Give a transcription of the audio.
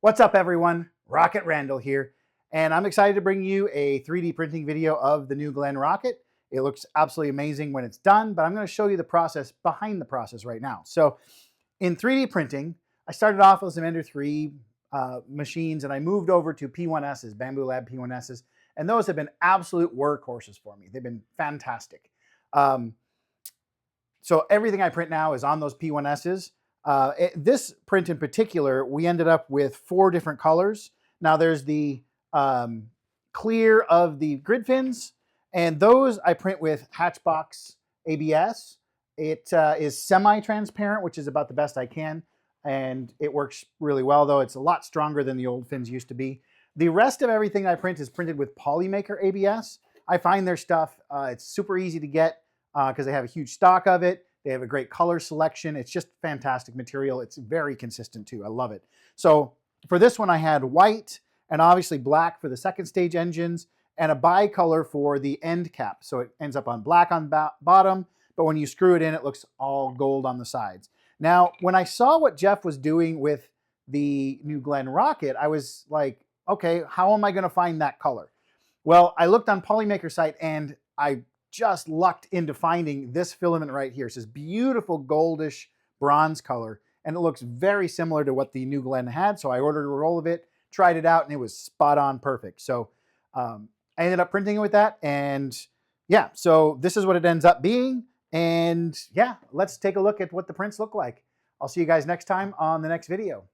What's up, everyone? Rocket Randall here, and I'm excited to bring you a 3D printing video of the new Glen Rocket. It looks absolutely amazing when it's done, but I'm going to show you the process behind the process right now. So in 3D printing, I started off with some Ender 3 machines, and I moved over to P1Ss, Bamboo Lab P1Ss, and those have been absolute workhorses for me. They've been fantastic. So everything I print now is on those P1Ss. This print in particular, we ended up with 4 different colors. Now there's the clear of the grid fins, and those I print with Hatchbox ABS. It is semi-transparent, which is about the best I can, and it works really well, though it's a lot stronger than the old fins used to be. The rest of everything I print is printed with Polymaker ABS. I find their stuff, it's super easy to get because they have a huge stock of it. They have a great color selection. It's just fantastic material. It's very consistent too. I love it. So for this one, I had white and obviously black for the second stage engines and a bicolor for the end cap. So it ends up on black on bottom, but when you screw it in, it looks all gold on the sides. Now, when I saw what Jeff was doing with the new Glen Rocket, I was like, okay, how am I going to find that color? Well, I looked on Polymaker site and I just lucked into finding this filament right here. It's this beautiful goldish bronze color, and it looks very similar to what the new Glen had. So I ordered a roll of it, tried it out, and it was spot on perfect. So I ended up printing it with that, and yeah, so this is what it ends up being. And yeah, let's take a look at what the prints look like. I'll see you guys next time on the next video.